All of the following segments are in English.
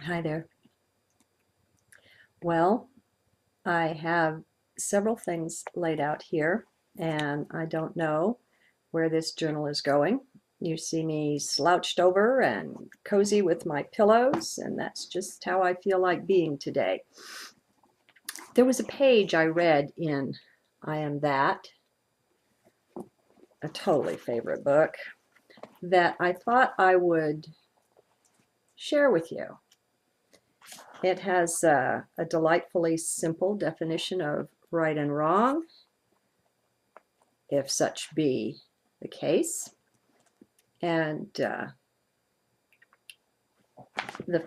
Hi there. Well, I have several things laid out here, and I don't know where this journal is going. You see me slouched over and cozy with my pillows, and that's just how I feel like being today. There was a page I read in I Am That, a totally favorite book, that I thought I would share with you. It has a delightfully simple definition of right and wrong, if such be the case. And the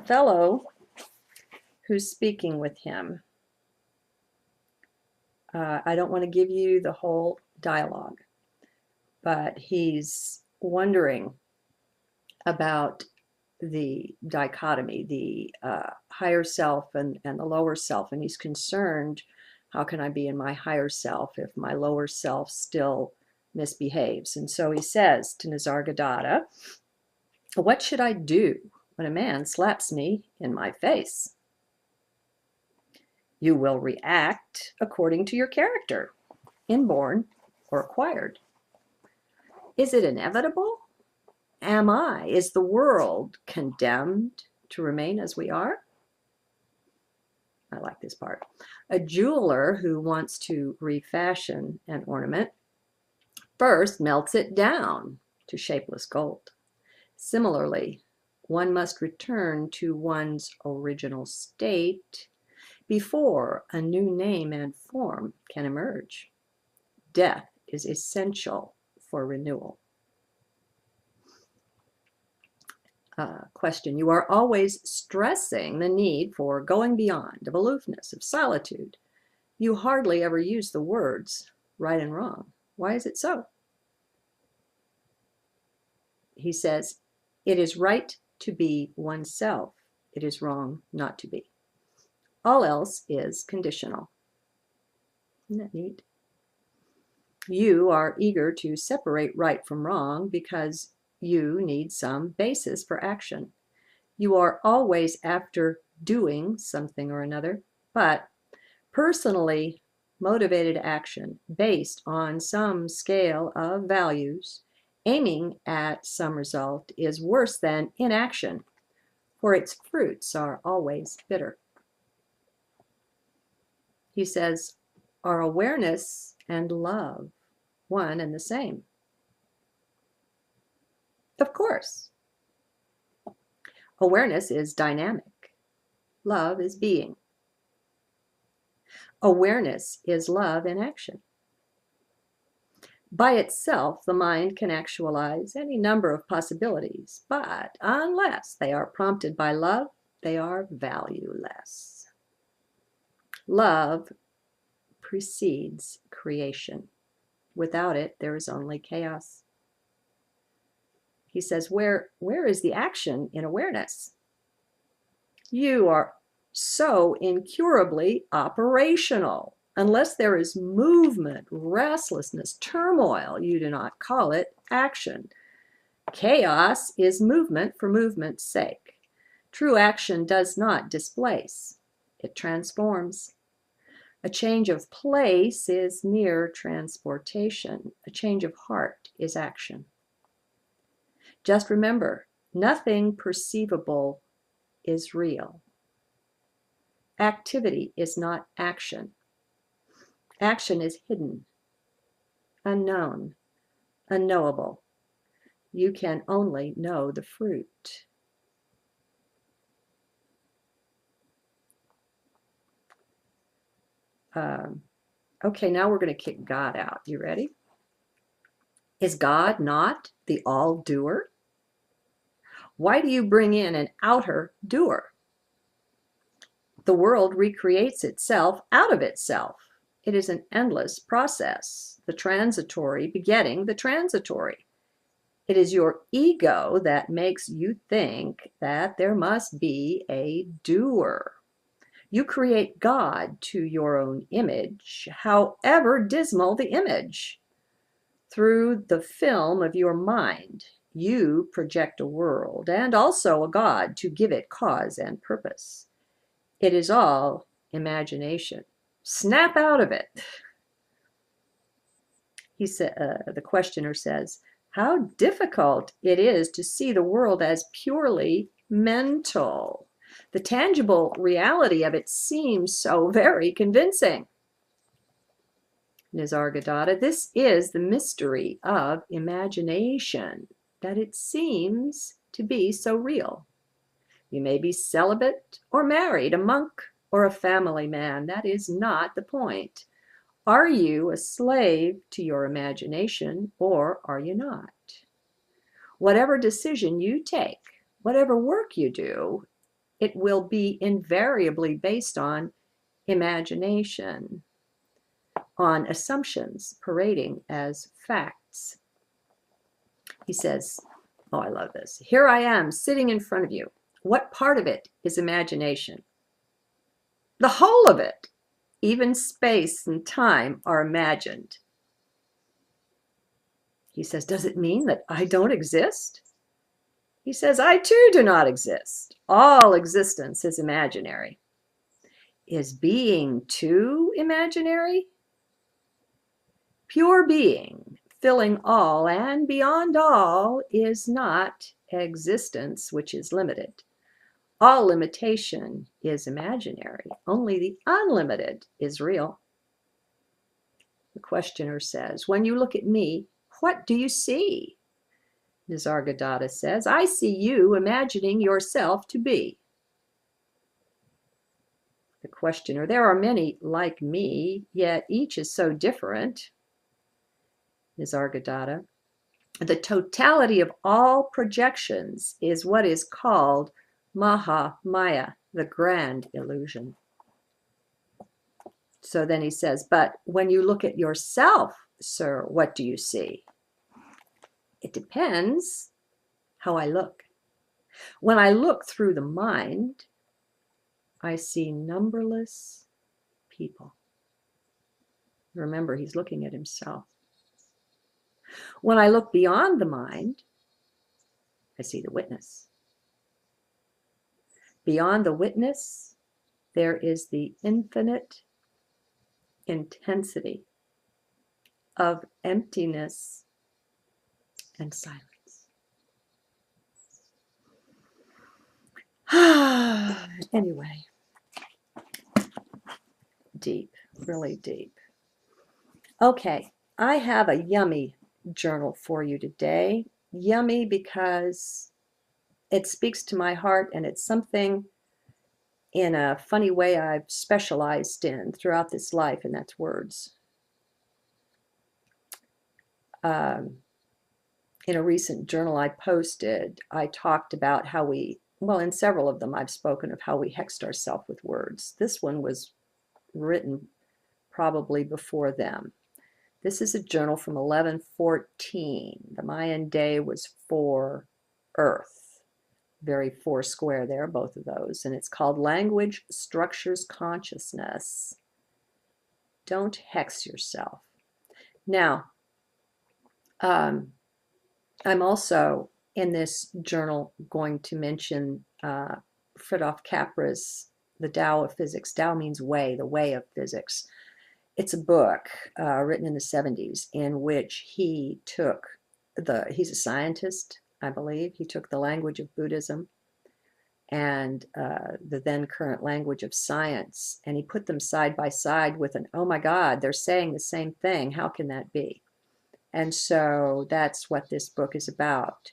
fellow who's speaking with him, I don't want to give you the whole dialogue, but he's wondering about the dichotomy, the higher self and the lower self. And he's concerned, how can I be in my higher self if my lower self still misbehaves? And so he says to Nisargadatta, what should I do when a man slaps me in my face? You will react according to your character, inborn or acquired. Is it inevitable? Is the world condemned to remain as we are? I like this part. A jeweler who wants to refashion an ornament first melts it down to shapeless gold. Similarly, one must return to one's original state before a new name and form can emerge. Death is essential for renewal. Question. You are always stressing the need for going beyond, of aloofness, of solitude. You hardly ever use the words right and wrong. Why is it so? He says, it is right to be oneself. It is wrong not to be. All else is conditional. Isn't that neat? You are eager to separate right from wrong because you need some basis for action. You are always after doing something or another, but personally motivated action based on some scale of values, aiming at some result, is worse than inaction, for its fruits are always bitter. He says, are awareness and love one and the same? Of course. Awareness is dynamic. Love is being. Awareness is love in action. By itself, the mind can actualize any number of possibilities, but unless they are prompted by love, they are valueless. Love precedes creation. Without it, there is only chaos. He says, where is the action in awareness? You are so incurably operational. Unless there is movement, restlessness, turmoil, you do not call it action. Chaos is movement for movement's sake. True action does not displace. It transforms. A change of place is mere transportation. A change of heart is action. Just remember, nothing perceivable is real. Activity is not action. Action is hidden, unknown, unknowable. You can only know the fruit. Okay, now we're going to kick God out. You ready? Is God not the all-doer? Why do you bring in an outer doer? The world recreates itself out of itself. It is an endless process, the transitory begetting the transitory. It is your ego that makes you think that there must be a doer. You create God to your own image, however dismal the image, through the film of your mind. You project a world and also a God to give it cause and purpose. It is all imagination. Snap out of it. The questioner says, how difficult it is to see the world as purely mental. The tangible reality of it seems so very convincing. Nisargadatta, this is the mystery of imagination, that it seems to be so real. You may be celibate or married, a monk or a family man. That is not the point. Are you a slave to your imagination or are you not? Whatever decision you take, whatever work you do, it will be invariably based on imagination, on assumptions parading as facts. He says, oh, I love this. Here I am sitting in front of you. What part of it is imagination? The whole of it. Even space and time are imagined. He says, does it mean that I don't exist? He says, I too do not exist. All existence is imaginary. Is being too imaginary? Pure being, filling all and beyond all, is not existence, which is limited. All limitation is imaginary. Only the unlimited is real. The questioner says, when you look at me, what do you see? Nisargadatta says, I see you imagining yourself to be. The questioner, there are many like me, yet each is so different. Nisargadatta, the totality of all projections is what is called Maha Maya, the grand illusion. So then he says, but when you look at yourself, sir, what do you see? It depends how I look. When I look through the mind, I see numberless people. Remember, he's looking at himself. When I look beyond the mind, I see the witness. Beyond the witness, there is the infinite intensity of emptiness and silence. Anyway, deep, really deep. Okay, I have a yummy journal for you today. Yummy because it speaks to my heart and it's something in a funny way I've specialized in throughout this life, and that's words. In a recent journal I posted, I talked about how well, in several of them I've spoken of how we hexed ourselves with words. This one was written probably before them. This is a journal from 1114. The Mayan day was for Earth. Very four square there, both of those. And it's called Language Structures Consciousness. Don't hex yourself. Now, I'm also in this journal going to mention Fritjof Capra's The Tao of Physics. Tao means way, the way of physics. It's a book written in the 70s in which he took he's a scientist, I believe. He took the language of Buddhism and the then current language of science, and he put them side by side with an, oh my God, they're saying the same thing. How can that be? And so that's what this book is about,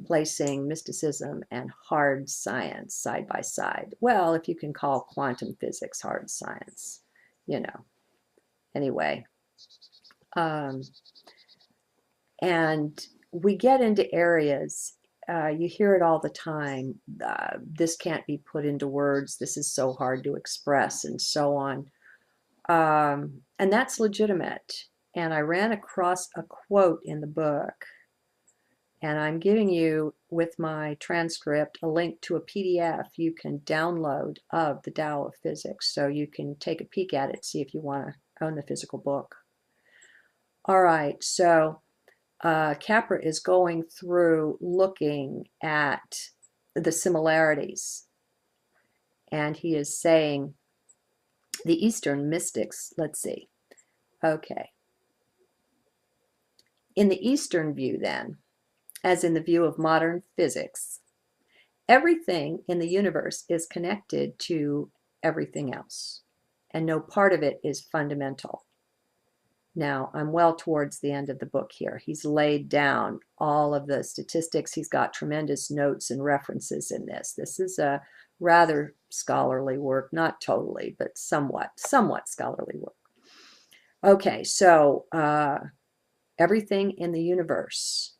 placing mysticism and hard science side by side. Well, if you can call quantum physics hard science, you know. Anyway, and we get into areas, you hear it all the time, this can't be put into words, this is so hard to express, and so on. And that's legitimate. And I ran across a quote in the book, and I'm giving you, with my transcript, a link to a PDF you can download of the Tao of Physics, so you can take a peek at it, see if you want to own the physical book. All right, so Capra is going through looking at the similarities, and he is saying the Eastern mystics, let's see. Okay. In the Eastern view, then, as in the view of modern physics, everything in the universe is connected to everything else, and no part of it is fundamental. Now, I'm well towards the end of the book here. He's laid down all of the statistics. He's got tremendous notes and references in this. This is a rather scholarly work, not totally, but somewhat scholarly work. Okay, so everything in the universe,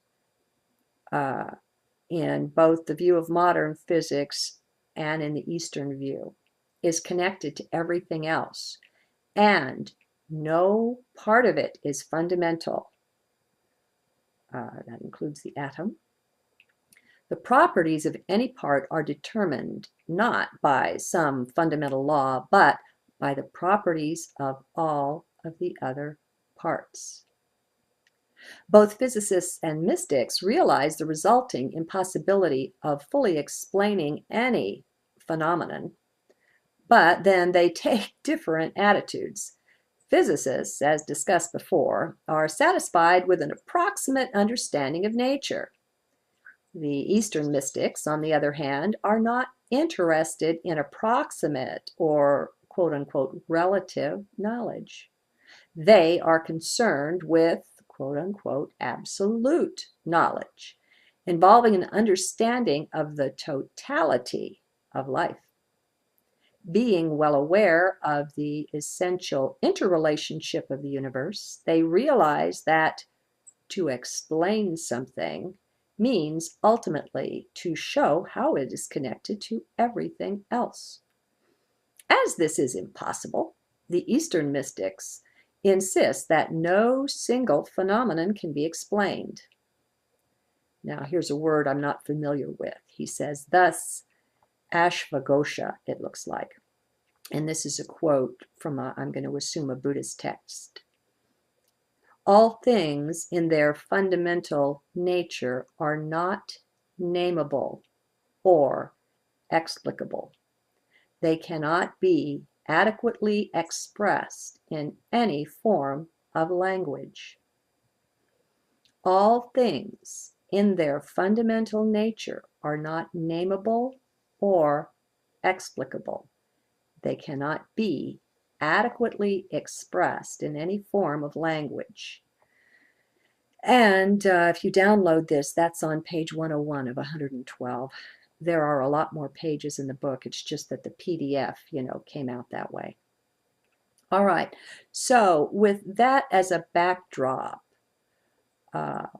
in both the view of modern physics and in the Eastern view, is connected to everything else, and no part of it is fundamental. That includes the atom. The properties of any part are determined not by some fundamental law, but by the properties of all of the other parts. Both physicists and mystics realize the resulting impossibility of fully explaining any phenomenon, but then they take different attitudes. Physicists, as discussed before, are satisfied with an approximate understanding of nature. The Eastern mystics, on the other hand, are not interested in approximate or quote-unquote relative knowledge. They are concerned with quote-unquote absolute knowledge, involving an understanding of the totality of life. Being well aware of the essential interrelationship of the universe, they realize that to explain something means ultimately to show how it is connected to everything else. As this is impossible, the Eastern mystics insist that no single phenomenon can be explained. Now, here's a word I'm not familiar with. He says, thus, Ashvagosha, it looks like. And this is a quote from, I'm going to assume, a Buddhist text. All things in their fundamental nature are not nameable or explicable. They cannot be adequately expressed in any form of language. All things in their fundamental nature are not nameable or explicable. They cannot be adequately expressed in any form of language. And if you download this, that's on page 101 of 112. There are a lot more pages in the book. It's just that the PDF, came out that way. All right. So with that as a backdrop,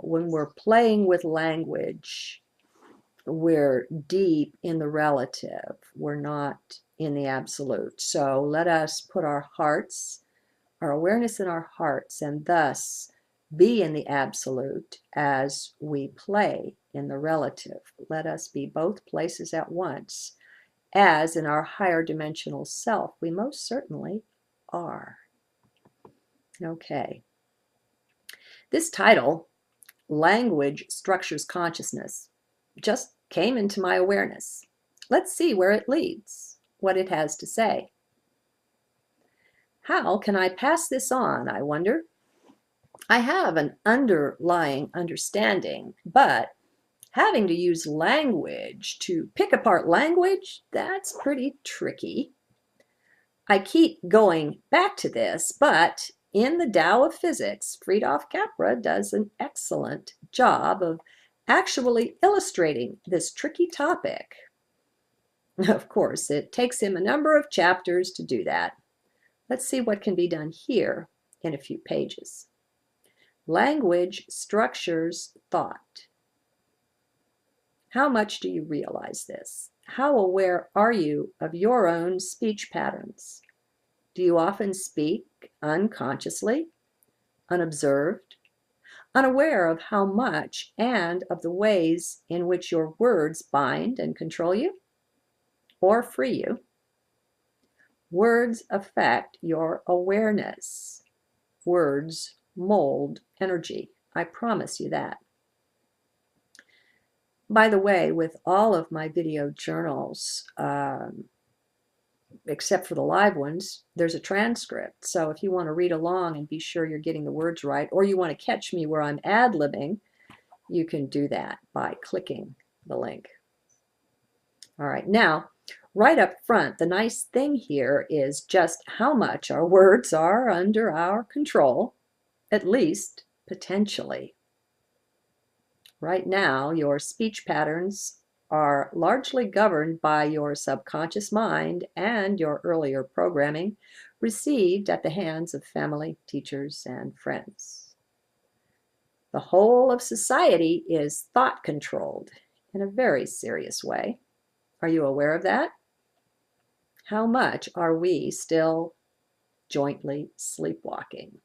when we're playing with language, we're deep in the relative. We're not in the absolute. So let us put our awareness in our hearts, and thus be in the absolute as we play in the relative. Let us be both places at once, as in our higher dimensional self we most certainly are. Okay. This title, Language Structures Consciousness, just came into my awareness. Let's see where it leads, what it has to say. How can I pass this on, I wonder? I have an underlying understanding, but having to use language to pick apart language, that's pretty tricky. I keep going back to this, but in the Tao of Physics, Fritjof Capra does an excellent job of actually illustrating this tricky topic. Of course, it takes him a number of chapters to do that. Let's see what can be done here in a few pages. Language structures thought. How much do you realize this? How aware are you of your own speech patterns? Do you often speak unconsciously, unobserved, unaware of how much and of the ways in which your words bind and control you or free you? Words affect your awareness. Words mold energy. I promise you that. By the way, with all of my video journals, except for the live ones, there's a transcript. So if you want to read along and be sure you're getting the words right, or you want to catch me where I'm ad-libbing, you can do that by clicking the link. All right, now, right up front, the nice thing here is just how much our words are under our control, at least potentially. Right now, your speech patterns are largely governed by your subconscious mind and your earlier programming received at the hands of family, teachers, and friends. The whole of society is thought controlled in a very serious way. Are you aware of that? How much are we still jointly sleepwalking?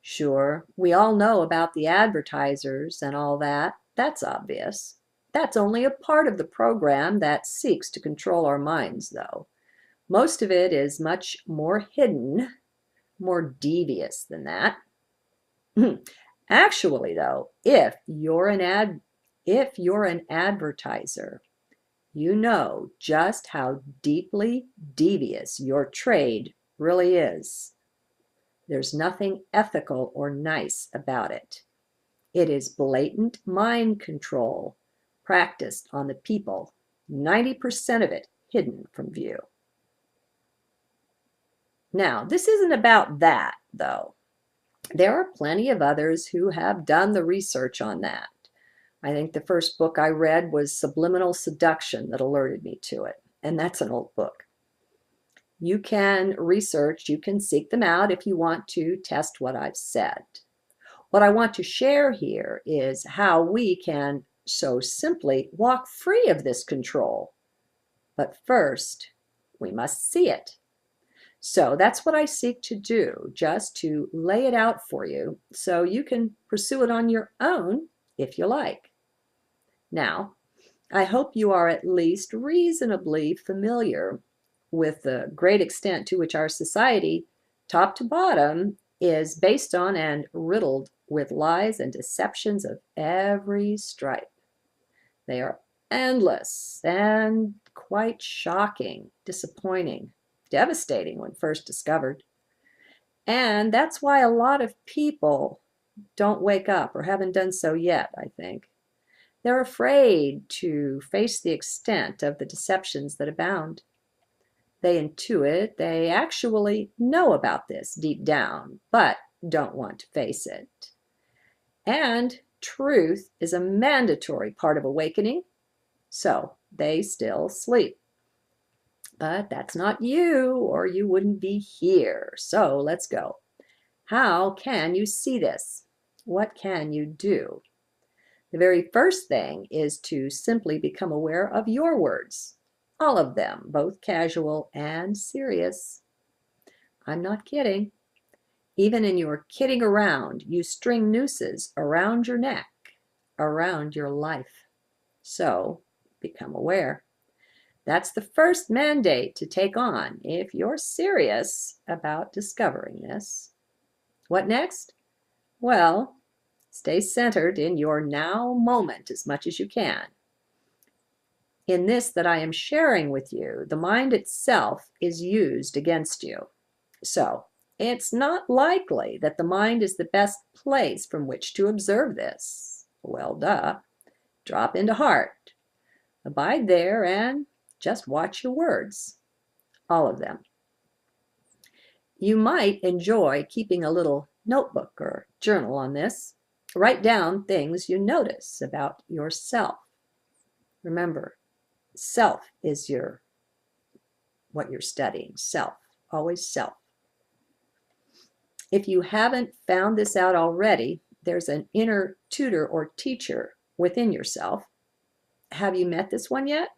Sure, we all know about the advertisers and all that. That's obvious. That's only a part of the program that seeks to control our minds, though. Most of it is much more hidden, more devious than that. Actually, though, if you're an advertiser, you know just how deeply devious your trade really is. There's nothing ethical or nice about it. It is blatant mind control practiced on the people, 90% of it hidden from view. Now, this isn't about that, though. There are plenty of others who have done the research on that. I think the first book I read was Subliminal Seduction that alerted me to it, and that's an old book. You can research, you can seek them out if you want to test what I've said. What I want to share here is how we can so simply walk free of this control. But first, we must see it. So that's what I seek to do, just to lay it out for you so you can pursue it on your own if you like. Now, I hope you are at least reasonably familiar with the great extent to which our society, top to bottom, is based on and riddled with lies and deceptions of every stripe. They are endless and quite shocking, disappointing, devastating when first discovered. And that's why a lot of people don't wake up or haven't done so yet, I think. They're afraid to face the extent of the deceptions that abound. They intuit, they actually know about this deep down, but don't want to face it. And truth is a mandatory part of awakening, so they still sleep. But that's not you, or you wouldn't be here. So let's go. How can you see this? What can you do? The very first thing is to simply become aware of your words. All of them, both casual and serious. I'm not kidding. Even in your kidding around, you string nooses around your neck, around your life. So become aware. That's the first mandate to take on if you're serious about discovering this. What next? Well, stay centered in your now moment as much as you can. In this that I am sharing with you, the mind itself is used against you. So it's not likely that the mind is the best place from which to observe this. Well, duh. Drop into heart. Abide there and just watch your words. All of them. You might enjoy keeping a little notebook or journal on this. Write down things you notice about yourself. Remember, self is what you're studying. Self. Always self. If you haven't found this out already, there's an inner tutor or teacher within yourself. Have you met this one yet?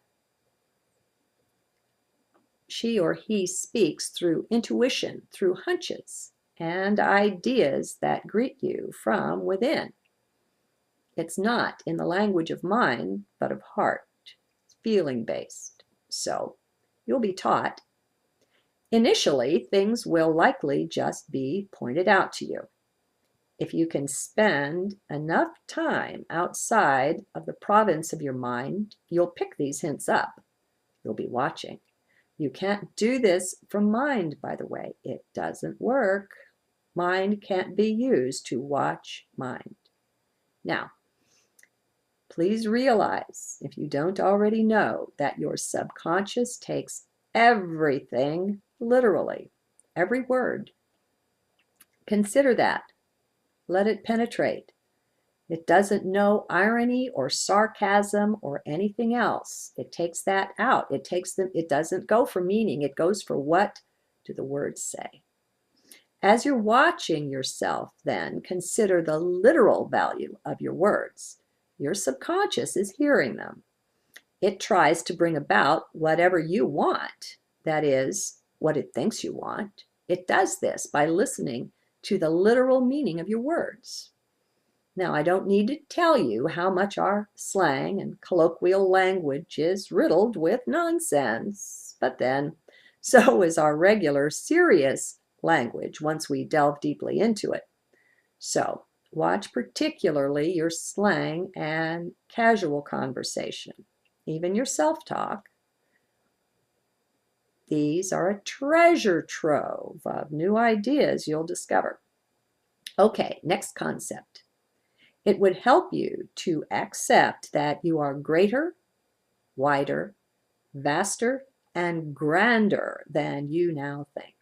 She or he speaks through intuition, through hunches, and ideas that greet you from within. It's not in the language of mind, but of heart. It's feeling-based. So you'll be taught. Initially, things will likely just be pointed out to you. If you can spend enough time outside of the province of your mind, you'll pick these hints up. You'll be watching. You can't do this from mind, by the way. It doesn't work. Mind can't be used to watch mind. Now, please realize, if you don't already know, that your subconscious takes everything literally, every word. Consider that. Let it penetrate. It doesn't know irony or sarcasm or anything else. It takes that out. It doesn't go for meaning. It goes for what do the words say. As you're watching yourself, then, consider the literal value of your words. Your subconscious is hearing them. It tries to bring about whatever you want, that is, what it thinks you want. It does this by listening to the literal meaning of your words. Now, I don't need to tell you how much our slang and colloquial language is riddled with nonsense, but then so is our regular serious language once we delve deeply into it. So, watch particularly your slang and casual conversation, even your self-talk. These are a treasure trove of new ideas you'll discover. Okay, next concept. It would help you to accept that you are greater, wider, vaster, and grander than you now think.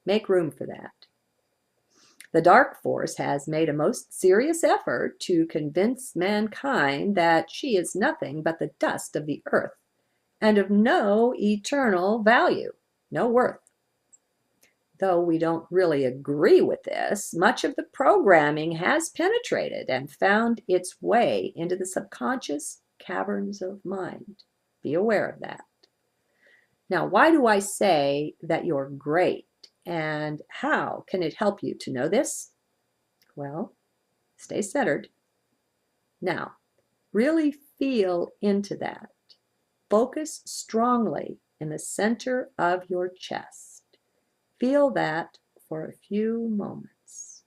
Make room for that. The dark force has made a most serious effort to convince mankind that she is nothing but the dust of the earth and of no eternal value, no worth. Though we don't really agree with this, much of the programming has penetrated and found its way into the subconscious caverns of mind. Be aware of that. Now, why do I say that you're great, and how can it help you to know this? Well, stay centered. Now, really feel into that. Focus strongly in the center of your chest. Feel that for a few moments.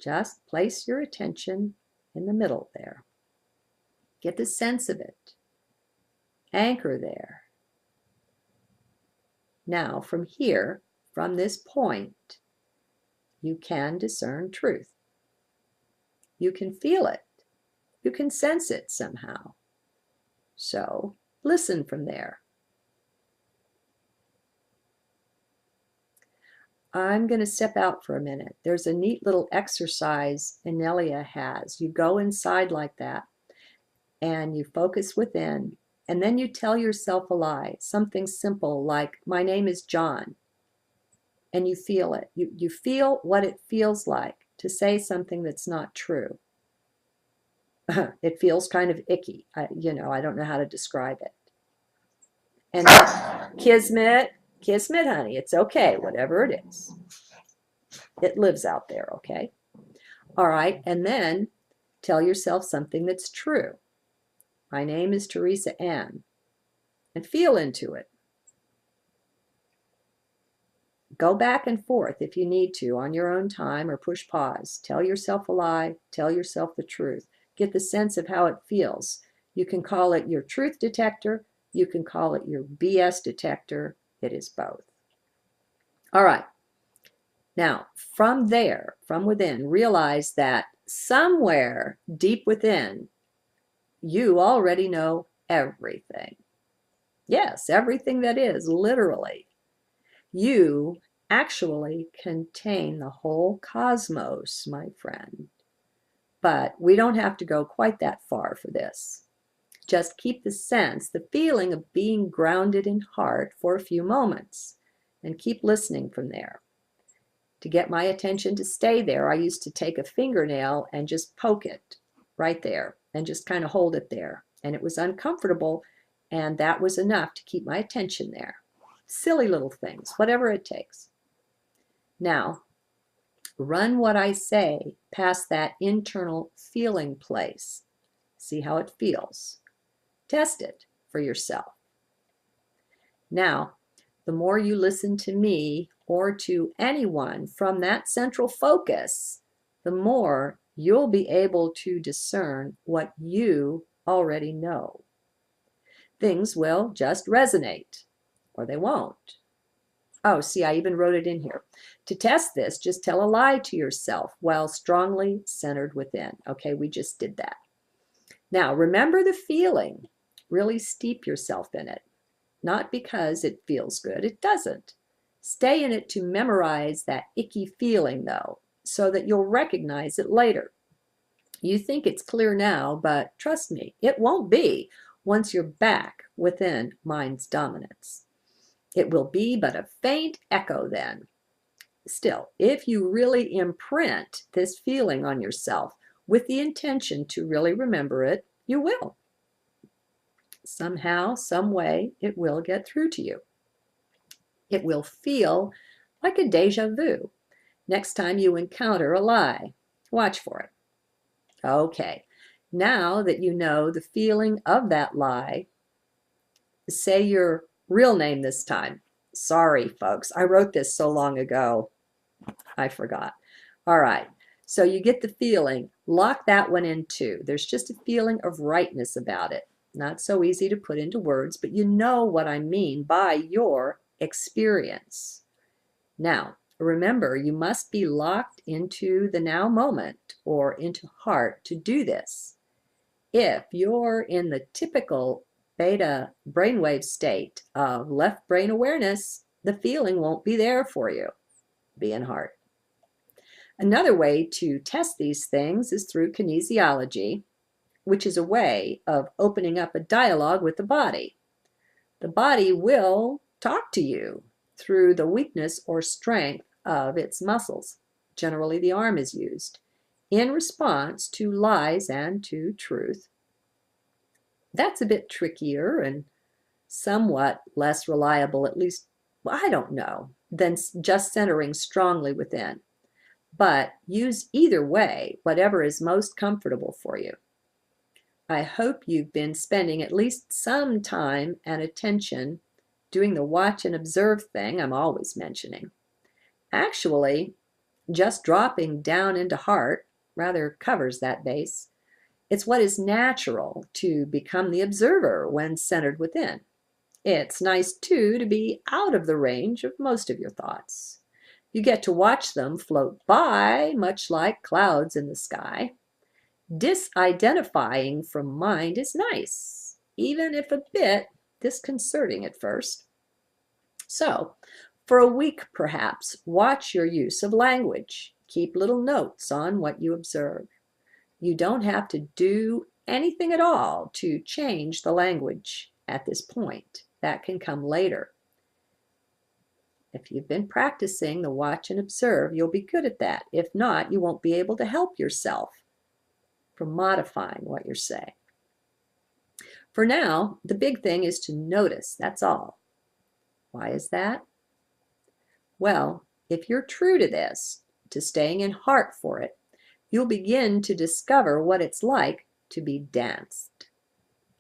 Just place your attention in the middle there. Get the sense of it. Anchor there. Now, from here, from this point, you can discern truth. You can feel it. You can sense it somehow. So, listen from there. I'm going to step out for a minute. There's a neat little exercise Anelia has. You go inside like that, and you focus within, and then you tell yourself a lie, something simple like, my name is John, and you feel it. You feel what it feels like to say something that's not true. It feels kind of icky. I don't know how to describe it. And Kismet, honey, it's okay, whatever it is. It lives out there, okay? All right, and then tell yourself something that's true. My name is Teresa Ann. And feel into it. Go back and forth if you need to on your own time, or push pause. Tell yourself a lie. Tell yourself the truth. Get the sense of how it feels. You can call it your truth detector. You can call it your BS detector. It is both. All right. Now, from there, from within, realize that somewhere deep within, you already know everything. Yes, everything that is, literally. You actually contain the whole cosmos, my friend. But we don't have to go quite that far for this. Just keep the sense, the feeling of being grounded in heart for a few moments, and keep listening from there. To get my attention to stay there, I used to take a fingernail and just poke it right there and just kind of hold it there. And it was uncomfortable, and that was enough to keep my attention there. Silly little things, whatever it takes. Now, run what I say past that internal feeling place. See how it feels. Test it for yourself. Now, The more you listen to me or to anyone from that central focus, the more you'll be able to discern what you already know. Things will just resonate, or they won't. Oh, see, I even wrote it in here. To test this, just tell a lie to yourself while strongly centered within. Okay, we just did that. Now, remember the feeling. Really steep yourself in it. Not because it feels good, it doesn't. Stay in it to memorize that icky feeling, though, so that you'll recognize it later. You think it's clear now, but trust me, it won't be once you're back within mind's dominance. It will be but a faint echo then. Still, if you really imprint this feeling on yourself with the intention to really remember it, you will. Somehow, some way, it will get through to you. It will feel like a deja vu next time you encounter a lie. Watch for it. Okay, now that you know the feeling of that lie, say your real name this time. Sorry, folks, I wrote this so long ago, I forgot. All right, so you get the feeling. Lock that one in too. There's just a feeling of rightness about it. Not so easy to put into words, but you know what I mean by your experience. Now, remember, you must be locked into the now moment or into heart to do this. If you're in the typical beta brainwave state of left brain awareness, the feeling won't be there for you. Be in heart. Another way to test these things is through kinesiology, which is a way of opening up a dialogue with the body. The body will talk to you through the weakness or strength of its muscles. Generally, the arm is used in response to lies and to truth. That's a bit trickier and somewhat less reliable, at least, I don't know, than just centering strongly within. But use either way, whatever is most comfortable for you. I hope you've been spending at least some time and attention doing the watch and observe thing I'm always mentioning. Actually, just dropping down into heart rather covers that base. It's what is natural to become the observer when centered within. It's nice, too, to be out of the range of most of your thoughts. You get to watch them float by, much like clouds in the sky. Disidentifying from mind is nice, even if a bit disconcerting at first. So, for a week perhaps, watch your use of language. Keep little notes on what you observe. You don't have to do anything at all to change the language at this point. That can come later. If you've been practicing the watch and observe, you'll be good at that. If not, you won't be able to help yourself from modifying what you're saying. For now, the big thing is to notice, that's all. Why is that? Well, if you're true to this, to staying in heart for it, you'll begin to discover what it's like to be danced.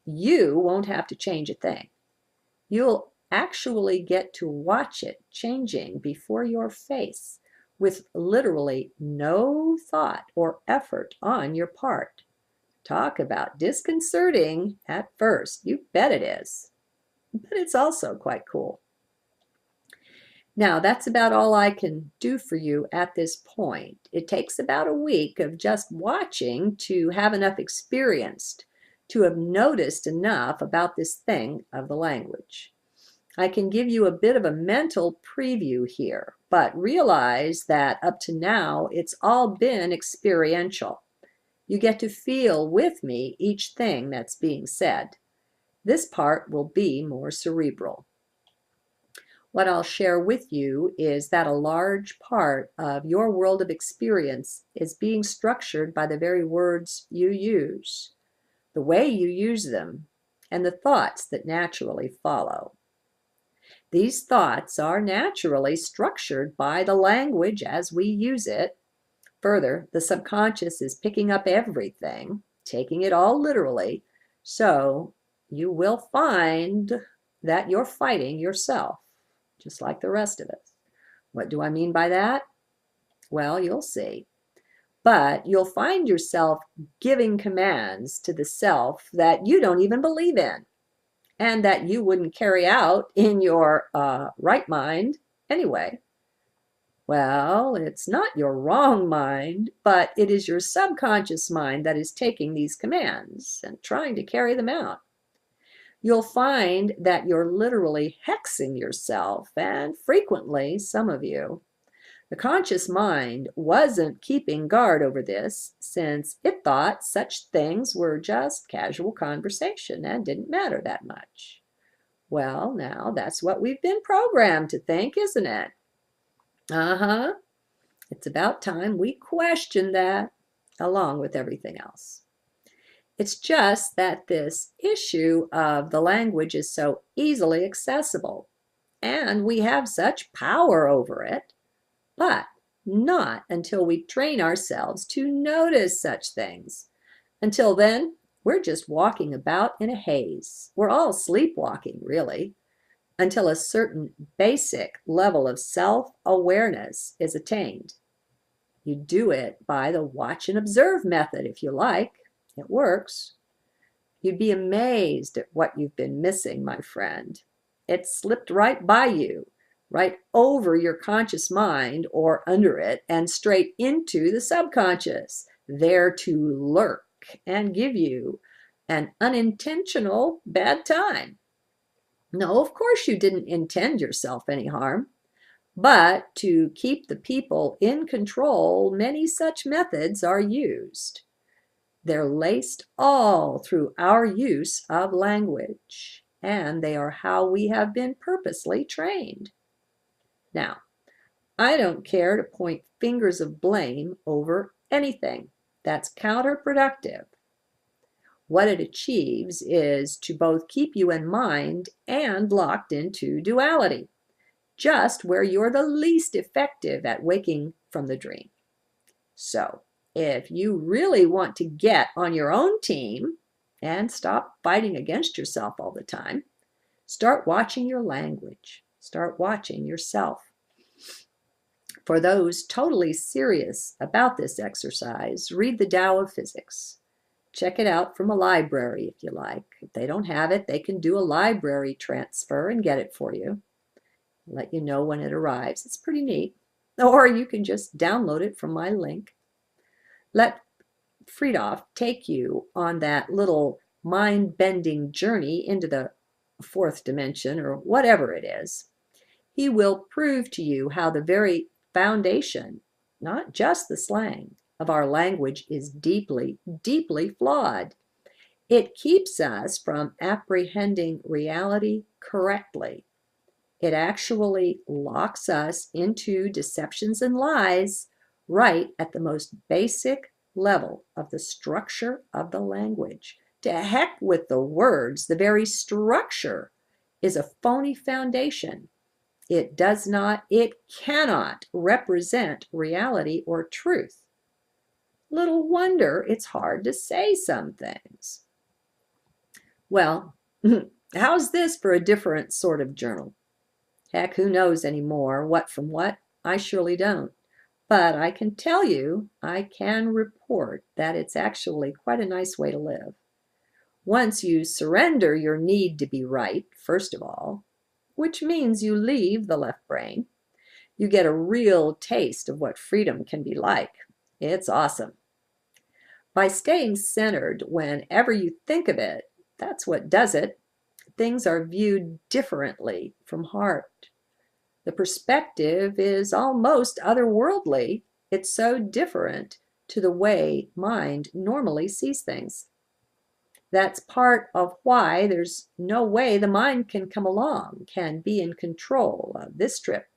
You won't have to change a thing. You'll actually get to watch it changing before your face with literally no thought or effort on your part. Talk about disconcerting at first. You bet it is. But it's also quite cool. Now, that's about all I can do for you at this point. It takes about a week of just watching to have enough experience to have noticed enough about this thing of the language. I can give you a bit of a mental preview here, but realize that up to now, it's all been experiential. You get to feel with me each thing that's being said. This part will be more cerebral. What I'll share with you is that a large part of your world of experience is being structured by the very words you use, the way you use them, and the thoughts that naturally follow. These thoughts are naturally structured by the language as we use it. Further, the subconscious is picking up everything, taking it all literally, so you will find that you're fighting yourself. just like the rest of us. What do I mean by that? Well, you'll see. But you'll find yourself giving commands to the self that you don't even believe in and that you wouldn't carry out in your right mind anyway. Well, it's not your wrong mind, but it is your subconscious mind that is taking these commands and trying to carry them out. You'll find that you're literally hexing yourself, and frequently, some of you. The conscious mind wasn't keeping guard over this, since it thought such things were just casual conversation and didn't matter that much. Well, now that's what we've been programmed to think, isn't it? Uh-huh. It's about time we question that, along with everything else. It's just that this issue of the language is so easily accessible, and we have such power over it, but not until we train ourselves to notice such things. Until then, we're just walking about in a haze. We're all sleepwalking, really, until a certain basic level of self-awareness is attained. You do it by the watch and observe method, if you like. It works. You'd be amazed at what you've been missing, my friend. It slipped right by you, right over your conscious mind or under it, and straight into the subconscious, there to lurk and give you an unintentional bad time. No, of course you didn't intend yourself any harm, but to keep the people in control, many such methods are used. They're laced all through our use of language, and they are how we have been purposely trained. Now, I don't care to point fingers of blame over anything. That's counterproductive. What it achieves is to both keep you in mind and locked into duality, just where you're the least effective at waking from the dream. So, if you really want to get on your own team and stop fighting against yourself all the time, start watching your language. Start watching yourself. For those totally serious about this exercise, read the Tao of Physics. Check it out from a library if you like. If they don't have it, they can do a library transfer and get it for you. Let you know when it arrives. It's pretty neat. Or you can just download it from my link. Let Fritjof take you on that little mind-bending journey into the fourth dimension, or whatever it is. He will prove to you how the very foundation, not just the slang, of our language is deeply, deeply flawed. It keeps us from apprehending reality correctly. It actually locks us into deceptions and lies right at the most basic level of the structure of the language. To heck with the words, the very structure is a phony foundation. It cannot represent reality or truth. Little wonder it's hard to say some things. Well, how's this for a different sort of journal? Heck, who knows anymore what from what? I surely don't. But I can tell you, I can report that it's actually quite a nice way to live. Once you surrender your need to be right, first of all, which means you leave the left brain, you get a real taste of what freedom can be like. It's awesome. By staying centered whenever you think of it, that's what does it. Things are viewed differently from heart. The perspective is almost otherworldly. It's so different to the way mind normally sees things. That's part of why there's no way the mind can come along, can be in control of this trip.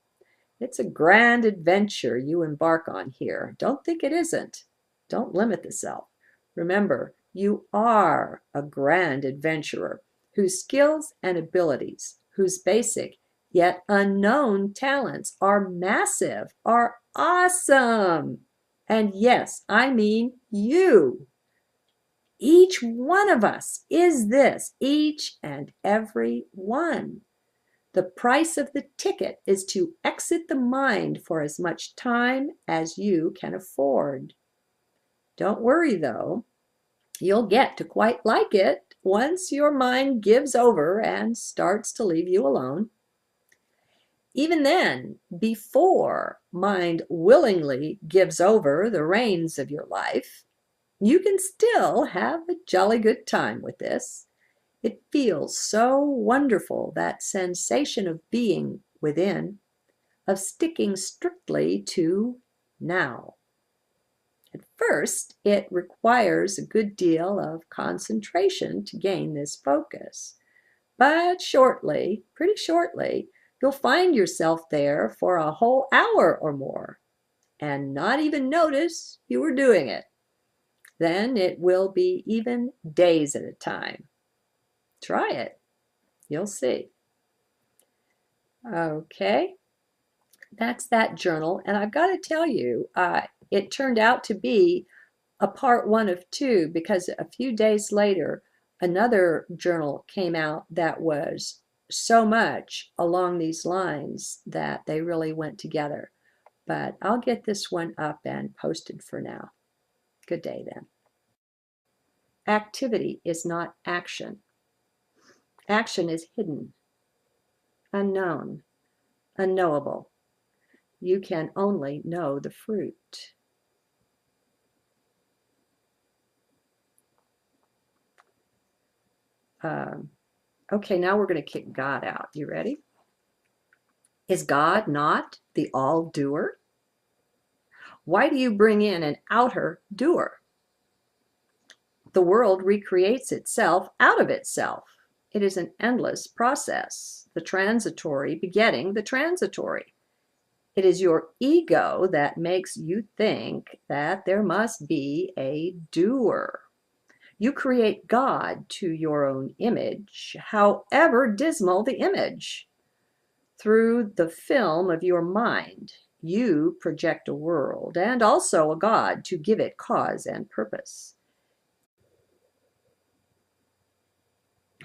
It's a grand adventure you embark on here. Don't think it isn't. Don't limit the self. Remember, you are a grand adventurer whose skills and abilities, whose basic yet unknown talents are massive, are awesome. And yes, I mean you. Each one of us is this, each and every one. The price of the ticket is to exit the mind for as much time as you can afford. Don't worry, though. You'll get to quite like it once your mind gives over and starts to leave you alone. Even then, before mind willingly gives over the reins of your life, you can still have a jolly good time with this. It feels so wonderful, that sensation of being within, of sticking strictly to now. At first, it requires a good deal of concentration to gain this focus. But shortly, pretty shortly, you'll find yourself there for a whole hour or more and not even notice you were doing it. Then it will be even days at a time. Try it. You'll see. Okay, that's that journal. And I've got to tell you, it turned out to be a part 1 of 2, because a few days later, another journal came out that was so much along these lines that they really went together. But I'll get this one up and posted for now. Good day then. Activity is not action. Action is hidden, unknown, unknowable. You can only know the fruit. Okay, now we're going to kick God out. You ready? Is God not the all-doer? Why do you bring in an outer doer? The world recreates itself out of itself. It is an endless process, the transitory begetting the transitory. It is your ego that makes you think that there must be a doer. You create God to your own image, however dismal the image. Through the film of your mind, you project a world and also a God to give it cause and purpose.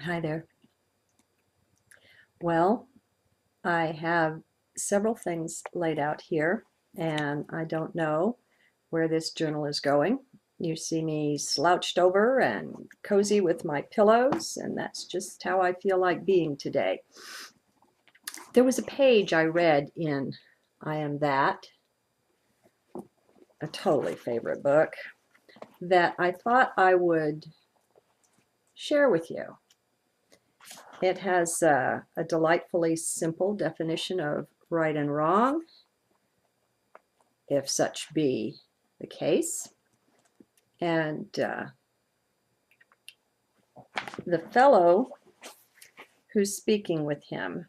Hi there. Well, I have several things laid out here, and I don't know where this journal is going. You see me slouched over and cozy with my pillows, and that's just how I feel like being today. There was a page I read in I Am That, a totally favorite book, that I thought I would share with you. It has a delightfully simple definition of right and wrong, if such be the case. And the fellow who's speaking with him,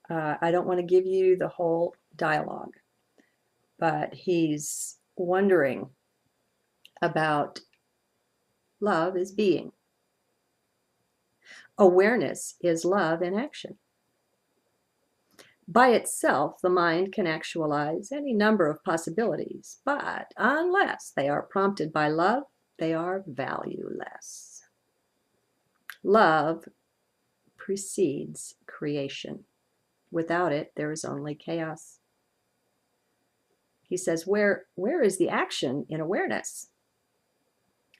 I don't want to give you the whole dialogue, but he's wondering about love as being. Awareness is love in action. By itself, the mind can actualize any number of possibilities, but unless they are prompted by love, they are valueless. Love precedes creation. Without it, there is only chaos. He says, where is the action in awareness?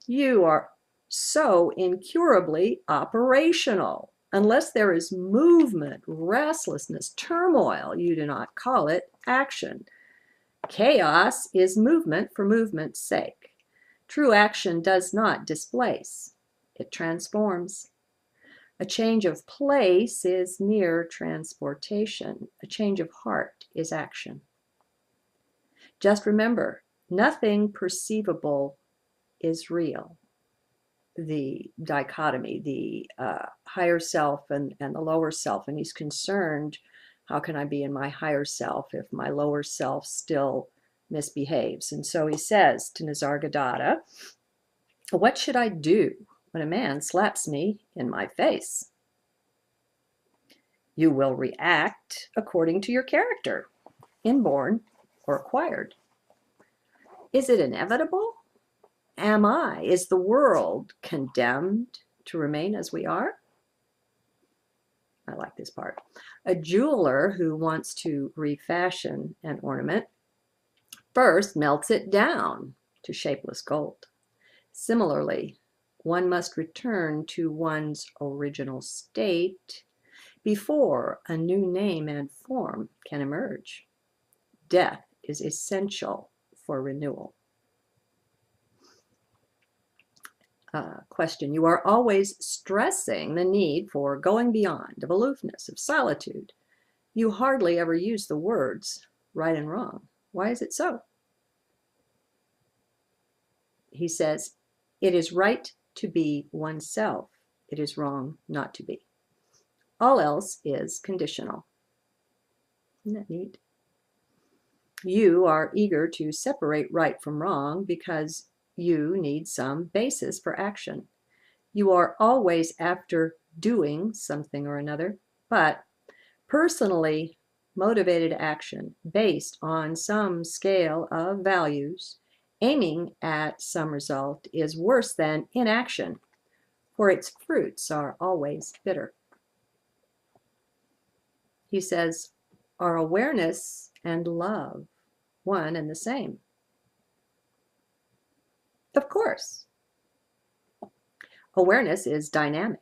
You are so incurably operational. Unless there is movement, restlessness, turmoil, you do not call it action. Chaos is movement for movement's sake. True action does not displace. It transforms. A change of place is mere transportation. A change of heart is action. Just remember, nothing perceivable is real. The dichotomy, the higher self and the lower self, and he's concerned, how can I be in my higher self if my lower self still misbehaves? And so he says to Nisargadatta, what should I do when a man slaps me in my face? You will react according to your character, inborn or acquired. Is it inevitable? Is the world condemned to remain as we are? I like this part. A jeweler who wants to refashion an ornament first melts it down to shapeless gold. Similarly, one must return to one's original state before a new name and form can emerge. Death is essential for renewal. Question. You are always stressing the need for going beyond, of aloofness, of solitude. You hardly ever use the words right and wrong. Why is it so? He says, it is right to be oneself. It is wrong not to be. All else is conditional. Isn't that neat? You are eager to separate right from wrong because you need some basis for action. You are always after doing something or another, but personally motivated action based on some scale of values aiming at some result is worse than inaction, for its fruits are always bitter. He says, are awareness and love one and the same? Of course. Awareness is dynamic.